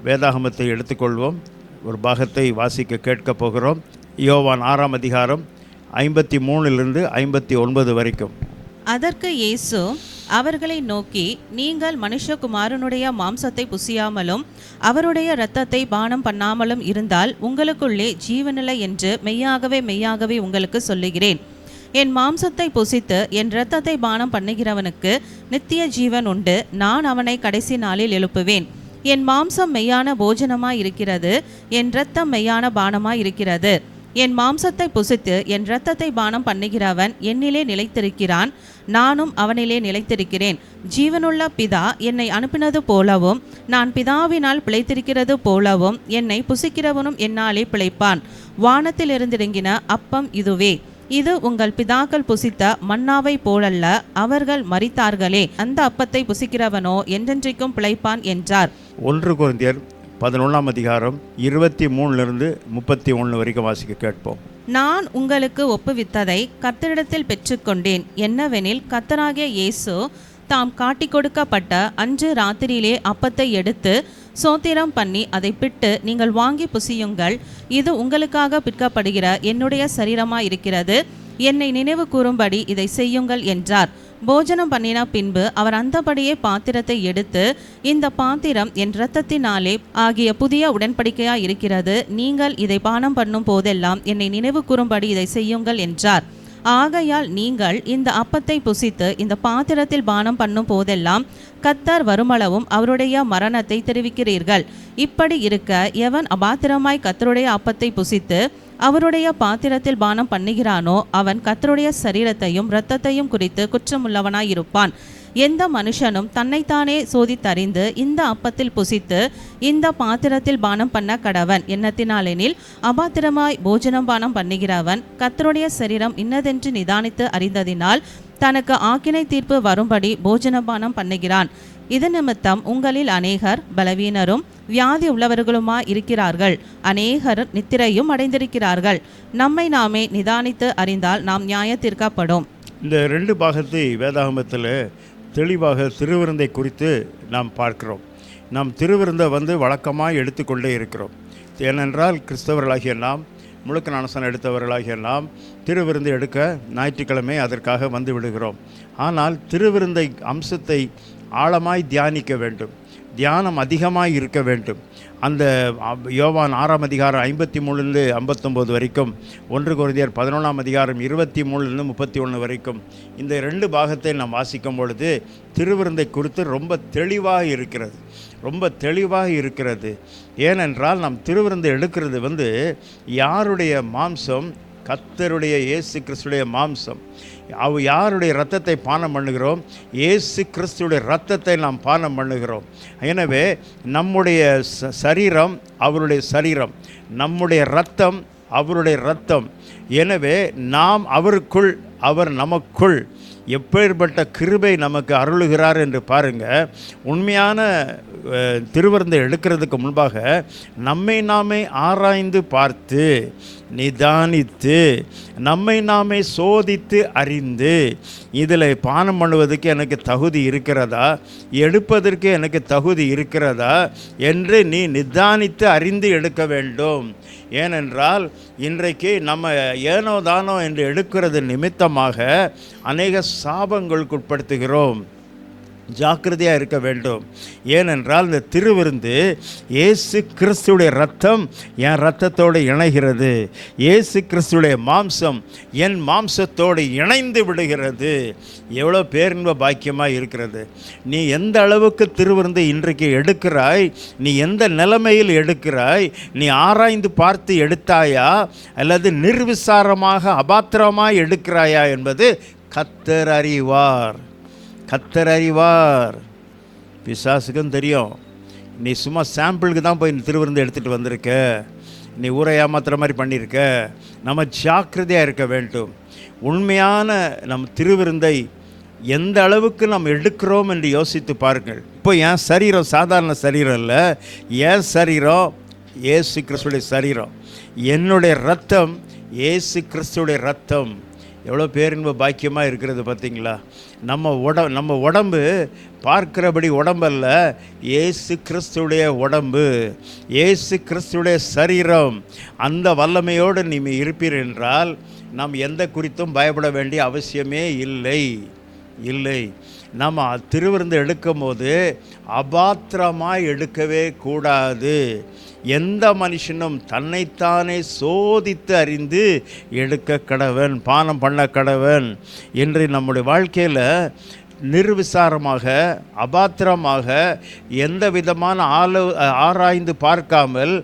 வேதாகமத்தை எடுத்துக்கொள்வோம். ஒரு பாகத்தை வாசிக்க கேட்கப் போகிறோம். யோவான் 6ஆம் அதிகாரம் 53 59 வரைக்கும். அதற்கு இயேசு அவர்களை நோக்கி, நீங்கள் மனுஷகுமாரனுடைய மாம்சத்தை புசியாமலும் அவருடைய இரத்தத்தை பானம் பண்ணாமலும் இருந்தால் உங்களுக்குள்ளே ஜீவனில்லை என்று மெய்யாகவே மெய்யாகவே உங்களுக்கு சொல்லுகிறேன். என் மாம்சத்தை புசித்து என் இரத்தத்தை பானம் பண்ணுகிறவனுக்கு நித்திய ஜீவன் உண்டு. நான் அவனை கடைசி நாளில் எழுப்புவேன். என் மாம்சம் மெய்யான போஜனமாய் இருக்கிறது, என் இரத்தம் மெய்யான பானமாய் இருக்கிறது. என் மாம்சத்தை புசித்து என் இரத்தத்தை பானம் பண்ணுகிறவன் என்னிலே நிலைத்திருக்கிறான், நானும் அவனிலே நிலைத்திருக்கிறேன். ஜீவனுள்ள பிதா என்னை அனுப்பினது போலவும் நான் பிதாவினால் பிழைத்திருக்கிறது போலவும் என்னை புசிக்கிறவனும் என்னாலே பிழைப்பான். வானத்தில் இருந்திறங்கின அப்பம் இதுவே. இது உங்கள் பிதாக்கள் புசித்த மன்னாவை போலல்ல, அவர்கள் மரித்தார்களே. அந்த அப்பத்தை புசிக்கிறவனோ என்றென்றைக்கும் பிழைப்பான் என்றார். 1 கொரிந்தியர் 11ஆம் அதிகாரம் 23 31 வரைக்கும் வாசிக்க கேட்போம். நான் உங்களுக்கு ஒப்புவித்ததை கர்த்தரிடத்தில் பெற்றுக்கொண்டேன். என்னவெனில், கர்த்தராகிய இயேசு தாம் காட்டிக் கொடுக்கப்பட்ட அன்று ராத்திரியிலே அப்பத்தை எடுத்து சோத்திரம் பண்ணி அதை பிட்டு, நீங்கள் வாங்கி புசியுங்கள், இது உங்களுக்காக பிற்கப்படுகிற என்னுடைய சரீரமாய் இருக்கிறது, என்னை நினைவு கூறும்படி இதை செய்யுங்கள் என்றார். போஜனம் பண்ணின பின்பு அவர் அந்தபடியே பாத்திரத்தை எடுத்து, இந்த பாத்திரம் என் இரத்தத்தினாலே ஆகிய புதிய உடன்படிக்கையாய் இருக்கிறது, நீங்கள் இதை பானம் பண்ணும் போதெல்லாம் என்னை நினைவு கூறும்படி இதை செய்யுங்கள் என்றார். ஆகையால் நீங்கள் இந்த அப்பத்தை புசித்து இந்த பாத்திரத்தில் பானம் பண்ணும் போதெல்லாம் கர்த்தர் வருமளவும் அவருடைய மரணத்தை தெரிவிக்கிறீர்கள். இப்படி இருக்க, எவன் அபாத்திரமாய் கர்த்தருடைய அப்பத்தை புசித்து அவருடைய பாத்திரத்தில் பானம் பண்ணுகிறானோ அவன் கர்த்தருடைய சரீரத்தையும் இரத்தத்தையும் குறித்து குற்றமுள்ளவனாயிருப்பான். எந்த மனுஷனும் தன்னைத்தானே சோதித்தறிந்து இந்த அப்பத்தில் புசித்து இந்த பாத்திரத்தில் பானம் பண்ண கடவன். எண்ணத்தினாலெனில், அபாத்திரமாய் போஜனம் பானம் பண்ணுகிறவன் கர்த்தருடைய சரீரம் இன்னதென்று நிதானித்து அறிந்ததினால் தனக்கு ஆக்கினை தீர்ப்பு வரும்படி போஜனபானம் பண்ணுகிறான். இது நிமித்தம் உங்களில் அநேகர் பலவீனரும் வியாதி உள்ளவர்களுமாய் இருக்கிறார்கள், அநேகர் நித்திரையும் அடைந்திருக்கிறார்கள். நம்மை நாமே நிதானித்து அறிந்தால் நாம் நியாயத்தீர்க்கப்படும். இந்த 2 பாகத்தை வேதாகமத்தில் தெளிவாக திருவிருந்தை குறித்து நாம் பார்க்கிறோம். நாம் திருவிருந்தை வழக்கமாக எடுத்துக்கொண்டே இருக்கிறோம். ஏனென்றால் கிறிஸ்தவர்களாகிய நாம், முழுக்க ஞானஸ்நானம் எடுத்தவர்களாகிய நாம் திருவிருந்தை எடுக்க ஞாயிற்றுக்கிழமை அதற்காக வந்து விடுகிறோம். ஆனால் திருவிருந்தை அம்சத்தை ஆழமாய் தியானிக்க வேண்டும், தியானம் அதிகமாக இருக்க வேண்டும். அந்த யோவான் 6ஆம் அதிகாரம் 53 59 வரைக்கும், 1 கொரிந்தியர் 11ஆம் அதிகாரம் 23 31 வரைக்கும் இந்த 2 பாகத்தை நாம் வாசிக்கும் பொழுது திருவிருந்தை குறித்து ரொம்ப தெளிவாக இருக்கிறது. ஏனென்றால் நாம் திருவிருந்தை எடுக்கிறது யாருடைய மாம்சம்? கர்த்தருடைய இயேசு கிறிஸ்துடைய மாம்சம். யாருடைய இரத்தத்தை பானம் பண்ணுகிறோம்? இயேசு கிறிஸ்துடைய இரத்தத்தை நாம் பானம் பண்ணுகிறோம். எனவே நம்முடைய சரீரம் அவருடைய சரீரம், நம்முடைய இரத்தம் அவருடைய இரத்தம். எனவே நாம் அவருக்குள், அவர் நமக்குள். எப்பேற்பட்ட கிருபை நமக்கு அருளுகிறார் என்று பாருங்கள். உண்மையான திருவிருந்தை எடுக்கிறதுக்கு முன்பாக நம்மை நாமே ஆராய்ந்து பார்த்து நிதானித்து நம்மை நாமே சோதித்து அறிந்து, இதில் பானம் பண்ணுவதற்கு எனக்கு தகுதி இருக்கிறதா, எடுப்பதற்கு எனக்கு தகுதி இருக்கிறதா என்று நீ நிதானித்து அறிந்து எடுக்க வேண்டும். ஏனென்றால் இன்றைக்கு நம்ம ஏனோ தானோ என்று எடுக்கிறது நிமித்தமாக அநேக சாபங்களுக்கு உட்படுத்துகிறோம். ஜாக்கிரதையாக இருக்க வேண்டும். ஏனென்றால் இந்த திருவிருந்து இயேசு கிறிஸ்துடைய இரத்தம் என் இரத்தத்தோடு இணைகிறது, இயேசு கிறிஸ்துடைய மாம்சம் என் மாம்சத்தோடு இணைந்து விடுகிறது. எவ்வளோ பேரின்ப பாக்கியமாக இருக்கிறது. நீ எந்த அளவுக்கு திருவிருந்து இன்றைக்கு எடுக்கிறாய், நீ எந்த நிலைமையில் எடுக்கிறாய், நீ ஆராய்ந்து பார்த்து எடுத்தாயா அல்லது நிர்விசாரமாக அபாத்திரமாக எடுக்கிறாயா என்பது கர்த்தர் அறிவார். பிசாசுக்கும் தெரியும். நீ சும்மா சாம்பிளுக்கு தான் போய் திருவிருந்து எடுத்துகிட்டு வந்திருக்க, நீ ஊரை ஏமாத்துற மாதிரி பண்ணியிருக்க. நம்ம ஜாக்கிரதையாக இருக்க வேண்டும். உண்மையான நம் திருவிருந்தை எந்த அளவுக்கு நாம் எடுக்கிறோம் என்று யோசித்து பாருங்கள். இப்போ என் சரீரம் சாதாரண சரீரம் இல்லை, என் சரீரம் இயேசு கிறிஸ்துடைய சரீரம். என்னுடைய இரத்தம் இயேசு கிறிஸ்துடைய இரத்தம். எவ்வளோ பேரின்ப பாக்கியமாக இருக்கிறது பார்த்தீங்களா? நம்ம உடம்பு பார்க்கிறபடி உடம்பல்ல, இயேசு கிறிஸ்துடைய உடம்பு, இயேசு கிறிஸ்துடைய சரீரம். அந்த வல்லமையோடு நீங்கள் இருப்பீர் என்றால் நாம் எந்த குறித்தும் பயப்பட வேண்டிய அவசியமே இல்லை. நம்ம திருவிருந்து எடுக்கும் போது அபாத்திரமாய் எடுக்கவே கூடாது. எந்த மனுஷனும் தன்னைத்தானே சோதித்து அறிந்து எடுக்க கடவன், பானம் பண்ண கடவன் என்று நம்முடைய வாழ்க்கையில் நிர்விசாரமாக, அபாத்திரமாக, எந்த விதமான ஆராய்ந்து பார்க்காமல்,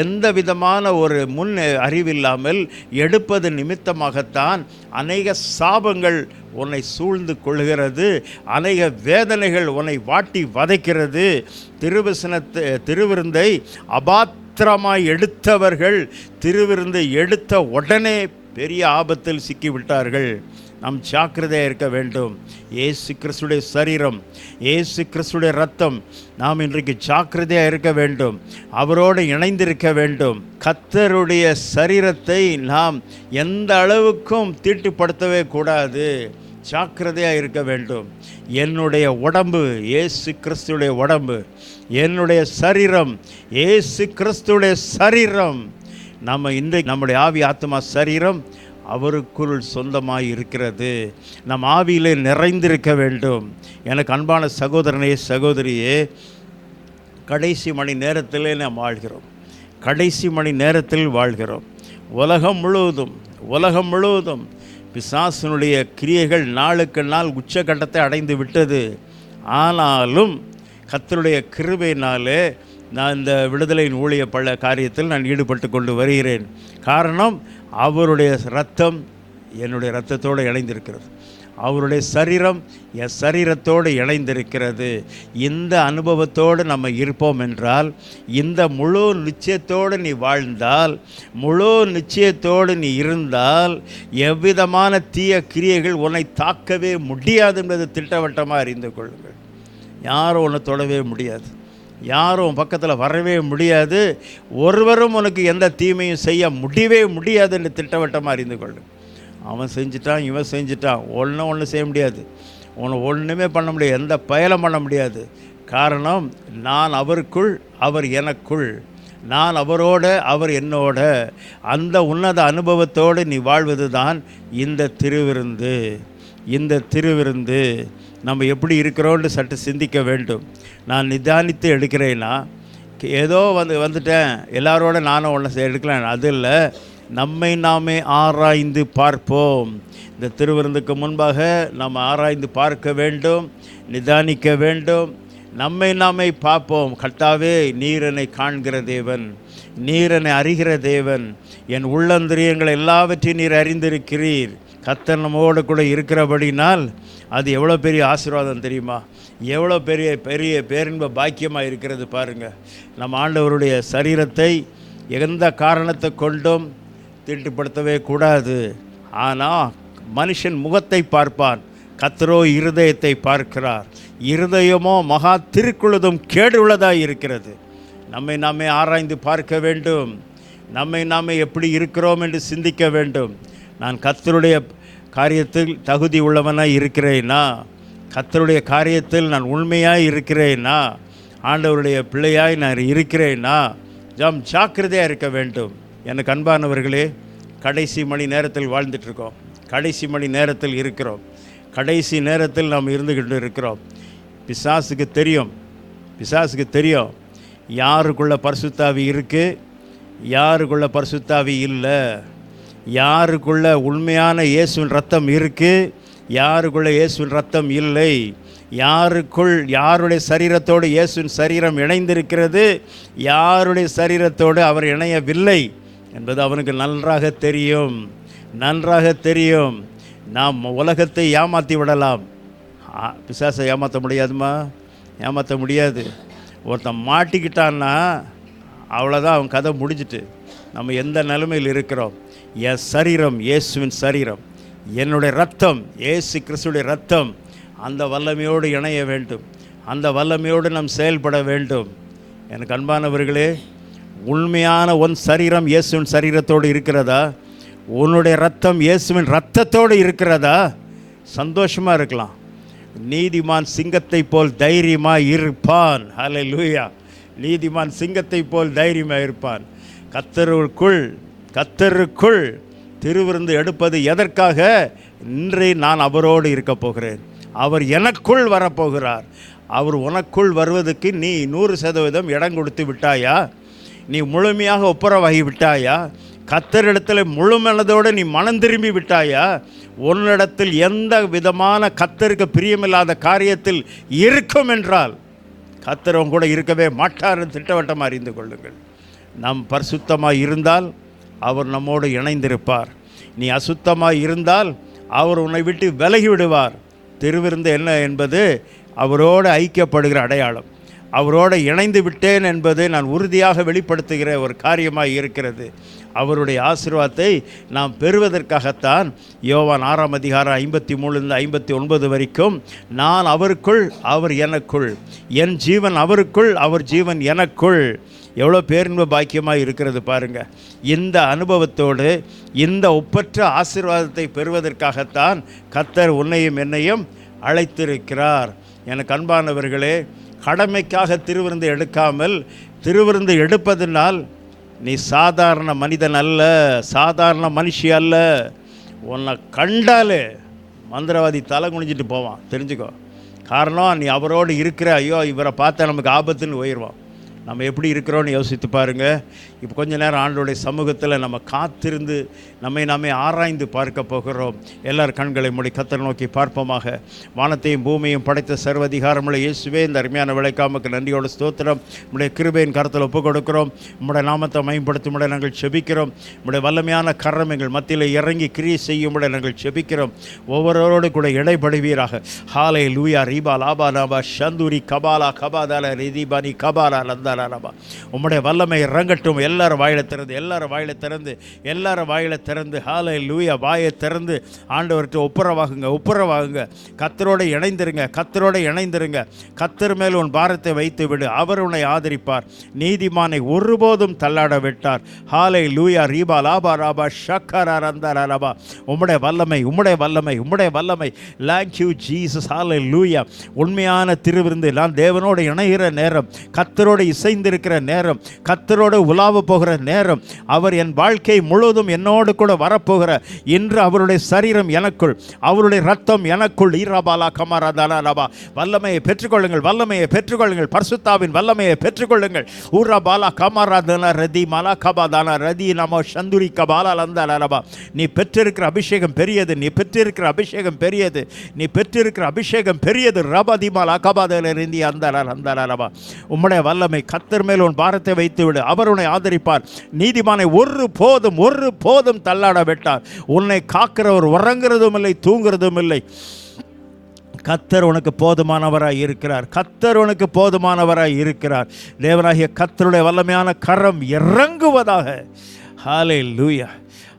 எந்த விதமான ஒரு முன் அறிவில்லாமல் எடுப்பது நிமித்தமாகத்தான் அநேக சாபங்கள் உன்னை சூழ்ந்து கொள்கிறது, அநேக வேதனைகள் உன்னை வாட்டி வதைக்கிறது. திருவிருந்தை அபாத்திரமாய் எடுத்தவர்கள் திருவிருந்தை எடுத்த உடனே பெரிய ஆபத்தில் சிக்கிவிட்டார்கள். நாம் ஜாக்கிரதையாக இருக்க வேண்டும். இயேசு கிறிஸ்துடைய சரீரம், இயேசு கிறிஸ்துடைய ரத்தம், நாம் இன்றைக்கு ஜாக்கிரதையாக இருக்க வேண்டும். அவரோடு இணைந்திருக்க வேண்டும். கர்த்தருடைய சரீரத்தை நாம் எந்த அளவுக்கும் தீட்டுப்படுத்தவே கூடாது. ஜாக்கிரதையாக இருக்க வேண்டும். என்னுடைய உடம்பு இயேசு கிறிஸ்துடைய உடம்பு, என்னுடைய சரீரம் இயேசு கிறிஸ்துடைய சரீரம். இன்றைக்கு நம்முடைய ஆவி ஆத்மா சரீரம் அவருக்குள் சொந்தமாய் இருக்கிறது. நம் ஆவியிலே நிறைந்திருக்க வேண்டும். எனக்கு அன்பான சகோதரனே, சகோதரியே, கடைசி மணி நேரத்திலே நாம் வாழ்கிறோம். கடைசி மணி நேரத்தில் வாழ்கிறோம். உலகம் முழுவதும் பிசாசினுடைய கிரியைகள் நாளுக்கு நாள் உச்சகட்டத்தை அடைந்து விட்டது. ஆனாலும் கர்த்தருடைய கிருபையினாலே நான் இந்த விடுதலையின் ஊழிய காரியத்தில் நான் ஈடுபட்டு கொண்டு வருகிறேன். காரணம், அவருடைய இரத்தம் என்னுடைய இரத்தத்தோடு இணைந்திருக்கிறது. அவருடைய சரீரம் என் சரீரத்தோடு இணைந்திருக்கிறது. இந்த அனுபவத்தோடு நம்ம இருப்போம் என்றால், இந்த முழு நிச்சயத்தோடு நீ வாழ்ந்தால், முழு நிச்சயத்தோடு நீ இருந்தால், எவ்விதமான தீய கிரியைகள் உன்னை தாக்கவே முடியாது என்பது திட்டவட்டமாக அறிந்து கொள்ளுங்கள். யாரும் உன்னை தொடவே முடியாது, யாரும் பக்கத்தில் வரவே முடியாது, ஒருவரும் உனக்கு எந்த தீமையும் செய்ய முடியவே முடியாது என்று திட்டவட்டமாக அறிந்து கொள்ளும். அவன் செஞ்சிட்டான், இவன் செஞ்சிட்டான், ஒன்றும் செய்ய முடியாது, ஒன்றுமே பண்ண முடியாது, எந்த பயலும் பண்ண முடியாது. காரணம், நான் அவருக்குள், அவர் எனக்குள், நான் அவரோட, அவர் என்னோட. அந்த உன்னத அனுபவத்தோடு நீ வாழ்வது தான் இந்த திருவிருந்து. இந்த திருவிருந்து நம்ம எப்படி இருக்கிறோன்னு சற்று சிந்திக்க வேண்டும். நான் நிதானித்து எடுக்கிறேன்னா, ஏதோ வந்துட்டேன் எல்லாரோட நானும் ஒன்று எடுக்கலாம், அது இல்லை. நம்மை நாமே ஆராய்ந்து பார்ப்போம். இந்த திருவிருந்துக்கு முன்பாக நாம் ஆராய்ந்து பார்க்க வேண்டும், நிதானிக்க வேண்டும். நம்மை நாமே பார்ப்போம். கர்த்தாவே, நீர் என்னை காண்கிற தேவன், நீர் என்னை அறிகிற தேவன், என் உள்ளந்திரியங்கள் எல்லாவற்றையும் நீர் அறிந்திருக்கிறீர். கர்த்தர் நம்மோடு கூட இருக்கிறபடினால் அது எவ்வளோ பெரிய ஆசீர்வாதம் தெரியுமா? எவ்வளோ பெரிய பேரின்ப பாக்கியமாக இருக்கிறது பாருங்கள். நம்ம ஆண்டவருடைய சரீரத்தை எந்த காரணத்தை கொண்டும் தீட்டுப்படுத்தவே கூடாது. ஆனால் மனுஷன் முகத்தை பார்ப்பான், கர்த்தரோ இருதயத்தை பார்க்கிறார். இருதயமோ மகா திருக்குள்ளதும் கேடு உள்ளதாக இருக்கிறது. நம்மை நாமே ஆராய்ந்து பார்க்க வேண்டும். நம்மை நாமே எப்படி இருக்கிறோம் என்று சிந்திக்க வேண்டும். நான் கர்த்தருடைய காரியத்தில் தகுதி உள்ளவனாக இருக்கிறேனா? கர்த்தருடைய காரியத்தில் நான் உண்மையாக இருக்கிறேனா? ஆண்டவருடைய பிள்ளையாய் நான் இருக்கிறேனா? ஜாக்கிரதையாக இருக்க வேண்டும். எனக்கு அன்பானவர்களே, கடைசி மணி நேரத்தில் வாழ்ந்துட்டுருக்கோம். கடைசி மணி நேரத்தில் இருக்கிறோம். கடைசி நேரத்தில் நாம் இருந்துக்கிட்டு இருக்கிறோம். பிசாசுக்கு தெரியும் யாருக்குள்ள பரிசுத்தாவி இருக்குது, யாருக்குள்ள பரிசுத்தாவி இல்லை, யாருக்குள்ள உண்மையான இயேசுவின் ரத்தம் இருக்குது, யாருக்குள்ள இயேசுவின் ரத்தம் இல்லை, யாருடைய சரீரத்தோடு இயேசுவின் சரீரம் இணைந்திருக்கிறது, யாருடைய சரீரத்தோடு அவர் இணையவில்லை என்பது அவனுக்கு நன்றாக தெரியும். நாம் உலகத்தை ஏமாற்றி விடலாம், பிசாசை ஏமாற்ற முடியாது. ஒருத்தன் மாட்டிக்கிட்டான்னா அவ்வளோதான், அவன் கதை முடிஞ்சிட்டு. நம்ம எந்த நிலைமையில் இருக்கிறோம்? என் சரீரம் இயேசுவின் சரீரம், என்னுடைய ரத்தம் இயேசு கிறிஸ்துடைய ரத்தம். அந்த வல்லமையோடு இணைய வேண்டும், அந்த வல்லமையோடு நாம் செயல்பட வேண்டும். எனக்கு அன்பானவர்களே, உண்மையான உன் சரீரம் இயேசுவின் சரீரத்தோடு இருக்கிறதா? உன்னுடைய ரத்தம் இயேசுவின் ரத்தத்தோடு இருக்கிறதா? சந்தோஷமாக இருக்கலாம். நீதிமான் சிங்கத்தை போல் தைரியமாக இருப்பான். ஹல்லேலூயா. நீதிமான் சிங்கத்தை போல் தைரியமாக இருப்பான். கர்த்தருக்குள் திருவிருந்து எடுப்பது எதற்காக? இன்று நான் அவரோடு இருக்க போகிறேன். அவர் எனக்குள் வரப்போகிறார். அவர் உனக்குள் வருவதற்கு நீ 100% இடம் கொடுத்து விட்டாயா? நீ முழுமையாக ஒப்புரவாகி விட்டாயா? கர்த்தரிடத்தில் முழு மனதோடு நீ மனம் திரும்பி விட்டாயா? உன்னிடத்தில் எந்த விதமான கர்த்தருக்கு பிரியமில்லாத காரியத்தில் இருக்கும் என்றால் கர்த்தர் உன் கூட இருக்கவே மாட்டார்னு திட்டவட்டமாக அறிந்து கொள்ளுங்கள். நாம் பரிசுத்தமாக இருந்தால் அவர் நம்மோடு இணைந்திருப்பார். நீ அசுத்தமாக இருந்தால் அவர் உன்னை விட்டு விலகி விடுவார். திருவிருந்து என்ன என்பது அவரோடு ஐக்கியப்படுகிற அடையாளம். அவரோடு இணைந்து விட்டேன் என்பது நான் உறுதியாக வெளிப்படுத்துகிற ஒரு காரியமாக இருக்கிறது. அவருடைய ஆசீர்வாதத்தை நாம் பெறுவதற்காகத்தான் யோவான் 6 அதிகாரம் 53 59 வரைக்கும், நான் அவருக்குள் அவர் எனக்குள், என் ஜீவன் அவருக்குள் அவர் ஜீவன் எனக்குள். எவ்வளோ பேரின்ப பாக்கியமாக இருக்கிறது பாருங்கள். இந்த அனுபவத்தோடு இந்த ஒப்பற்ற ஆசீர்வாதத்தை பெறுவதற்காகத்தான் கர்த்தர் உன்னையும் என்னையும் அழைத்திருக்கிறார். எனக்கு அன்பானவர்களே, கடமைக்காக திருவிருந்து எடுக்காமல் திருவிருந்து எடுப்பதனால் நீ சாதாரண மனிதன் அல்ல, சாதாரண மனுஷி அல்ல. உன்னை கண்டாலே மந்திரவாதி தலை குனிஞ்சிட்டு போவான், தெரிஞ்சுக்கோ. காரணம், நீ அவரோடு இருக்கிற. ஐயோ, இவரை பார்த்தா நமக்கு ஆபத்துன்னு உயிர்வான். நம்ம எப்படி இருக்கிறோன்னு யோசித்து பாருங்கள். இப்போ கொஞ்ச நேரம் ஆண்டோடைய சமூகத்தில் நம்ம காத்திருந்து நாமே ஆராய்ந்து பார்க்க போகிறோம். எல்லார் கண்களை மூடி கர்த்தரை நோக்கி பார்ப்போமாக. வானத்தையும் பூமியையும் படைத்த சர்வதிகாரமுள்ள இயேசுவே, இந்த அருமையான விளைக்காமக்கு நன்றியோட ஸ்தோத்திரம். நம்முடைய கிருபையின் கரத்தில் ஒப்புக் கொடுக்கிறோம். நம்முடைய நாமத்தை மேம்படுத்தும் முறை நாங்கள் செபிக்கிறோம். நம்முடைய வல்லமையான கரம் எங்கள் மத்தியில் இறங்கி கிரியை செய்யும் முறை நாங்கள் செபிக்கிறோம். ஒவ்வொருவரோடு கூட இடைப்படுவீராக. ஹாலே லூயா ரீபா லாபா நாபா ஷந்தூரி கபாலா கபாதால ரிதிபானி கபாலா லந்தாலாபா. உம்முடைய வல்லமை இறங்கட்டும். எல்லாரும் வாயில திறந்து ஹாலே லூயா வாயை திறந்து ஆண்டவர்கிட்ட ஒப்புரவாகுங்க. கர்த்தரோடு இணைந்திருங்க. கர்த்தர் மேல் உன் பாரத்தை வைத்து விடு. அவர் உன்னை ஆதரிப்பார். நீதிமானை ஒருபோதும் தள்ளாட விட்டார். ஹாலே லூயா ரீபா லாபா ராபா ஷக்கரா ரந்தாலாபா. உம்முடைய வல்லமை. Thank you Jesus. ஹாலே லூயா. உண்மையான திருவிருந்து நான் தேவனோடு இணைகிற நேரம், கர்த்தரோடு இசைந்திருக்கிற நேரம், கர்த்தரோடு உலாவ போகிற நேரம், அவர் என் வாழ்க்கை முழுவதும் என்னோடு கூட வரப்போகிற இன்று அவருடைய சரீரம் எனக்குள், அவருடைய ரத்தம் எனக்குள். ஈராபாலா கமாராதாலாபா. வல்லமையை பெற்றுக்கொள்ளுங்கள். பரிசுத்தாவின் வல்லமையை பெற்றுக்கொள்ளுங்கள். ஊராபாலா கமாராதனா ரதி மலா கபாதானா ரதி நமோ சந்துரி கபாலா லந்தாலாபா. நீ பெற்றிருக்கிற அபிஷேகம் பெரியது. ரபதி மலா கபாதல ரிந்தி அந்தாலாபா. உம்முடைய வல்லமை. கர்த்தர் மேல் உன் பாரத்தை வைத்து விடு. அவர் உன்னை ஆதரிப்பார். நீதிமானை ஒரு போதும் தள்ளாட விட்டார். உன்னை காக்கிறவர் உறங்குறதும் இல்லை, தூங்குறதும் இல்லை. கர்த்தர் உனக்கு போதுமானவராய் இருக்கிறார். தேவனாகிய கர்த்தருடைய வல்லமையான கரம் இறங்குவதாக.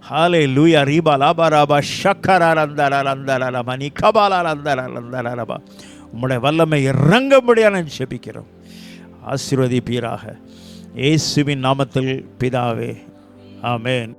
ஹல்லேலூயா ரீபா லாபா ராபா ஷக்கரா லந்தாலாபா நீ கபாலா லந்தாலாபா. உம்முடைய வல்லமை இறங்கும்படியாக நான் ஜெபிக்கிறோம். ஆசீர்வதிப்பீராக. இயேசுவின் நாமத்தில் பிதாவே, ஆமென்.